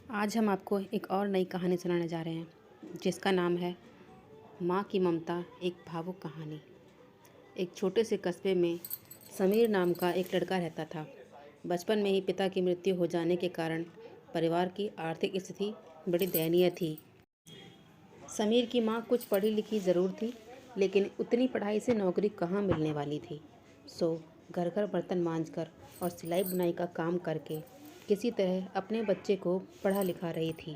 आज हम आपको एक और नई कहानी सुनाने जा रहे हैं, जिसका नाम है माँ की ममता, एक भावुक कहानी। एक छोटे से कस्बे में समीर नाम का एक लड़का रहता था। बचपन में ही पिता की मृत्यु हो जाने के कारण परिवार की आर्थिक स्थिति बड़ी दयनीय थी। समीर की माँ कुछ पढ़ी लिखी ज़रूर थी, लेकिन उतनी पढ़ाई से नौकरी कहाँ मिलने वाली थी। सो घर घर बर्तन मांजकर और सिलाई बुनाई का काम करके किसी तरह अपने बच्चे को पढ़ा लिखा रही थी।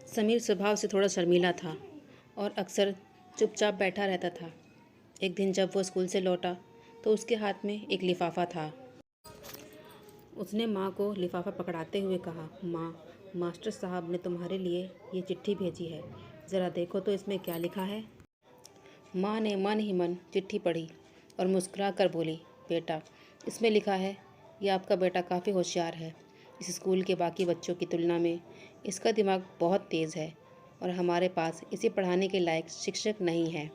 समीर स्वभाव से थोड़ा शर्मीला था और अक्सर चुपचाप बैठा रहता था। एक दिन जब वो स्कूल से लौटा तो उसके हाथ में एक लिफाफा था। उसने माँ को लिफाफा पकड़ाते हुए कहा, माँ, मास्टर साहब ने तुम्हारे लिए ये चिट्ठी भेजी है, ज़रा देखो तो इसमें क्या लिखा है। माँ ने मन ही मन चिट्ठी पढ़ी और मुस्कुरा कर बोली, बेटा, इसमें लिखा है कि आपका बेटा काफ़ी होशियार है। इस स्कूल के बाकी बच्चों की तुलना में इसका दिमाग बहुत तेज़ है और हमारे पास इसे पढ़ाने के लायक शिक्षक नहीं है,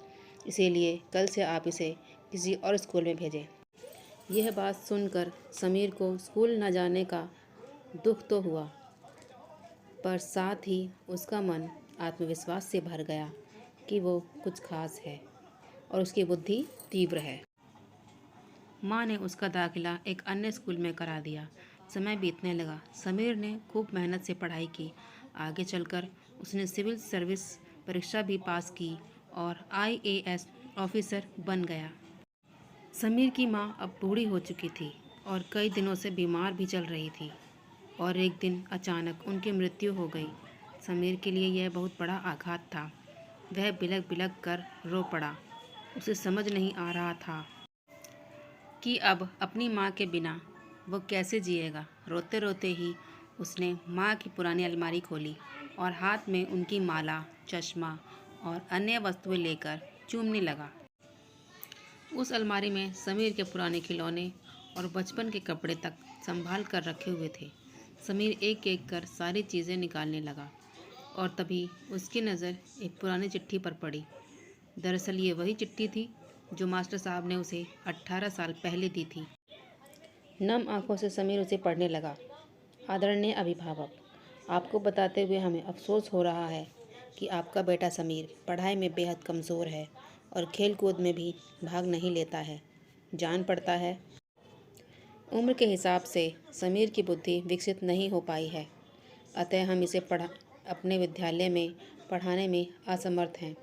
इसीलिए कल से आप इसे किसी और स्कूल में भेजें। यह बात सुनकर समीर को स्कूल न जाने का दुख तो हुआ, पर साथ ही उसका मन आत्मविश्वास से भर गया कि वो कुछ खास है और उसकी बुद्धि तीव्र है। माँ ने उसका दाखिला एक अन्य स्कूल में करा दिया। समय बीतने लगा। समीर ने खूब मेहनत से पढ़ाई की। आगे चलकर उसने सिविल सर्विस परीक्षा भी पास की और IAS ऑफिसर बन गया। समीर की माँ अब बूढ़ी हो चुकी थी और कई दिनों से बीमार भी चल रही थी और एक दिन अचानक उनकी मृत्यु हो गई। समीर के लिए यह बहुत बड़ा आघात था। वह बिलख बिलख कर रो पड़ा। उसे समझ नहीं आ रहा था कि अब अपनी माँ के बिना वो कैसे जिएगा। रोते रोते ही उसने माँ की पुरानी अलमारी खोली और हाथ में उनकी माला, चश्मा और अन्य वस्तुएं लेकर चूमने लगा। उस अलमारी में समीर के पुराने खिलौने और बचपन के कपड़े तक संभाल कर रखे हुए थे। समीर एक एक कर सारी चीज़ें निकालने लगा और तभी उसकी नज़र एक पुरानी चिट्ठी पर पड़ी। दरअसल ये वही चिट्ठी थी जो मास्टर साहब ने उसे 18 साल पहले दी थी। नम आंखों से समीर उसे पढ़ने लगा। आदरणीय अभिभावक, आपको बताते हुए हमें अफसोस हो रहा है कि आपका बेटा समीर पढ़ाई में बेहद कमज़ोर है और खेल कूद में भी भाग नहीं लेता है। जान पड़ता है उम्र के हिसाब से समीर की बुद्धि विकसित नहीं हो पाई है, अतः हम इसे अपने विद्यालय में पढ़ाने में असमर्थ हैं।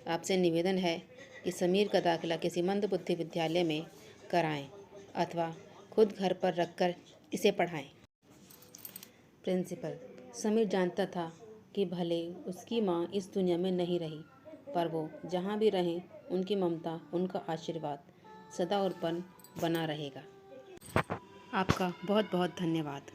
आपसे निवेदन है कि समीर का दाखिला किसी मंदबुद्धि विद्यालय में कराएं अथवा खुद घर पर रखकर इसे पढ़ाएं। प्रिंसिपल। समीर जानता था कि भले उसकी माँ इस दुनिया में नहीं रही, पर वो जहाँ भी रहें उनकी ममता, उनका आशीर्वाद सदा उन पर बना रहेगा। आपका बहुत बहुत धन्यवाद।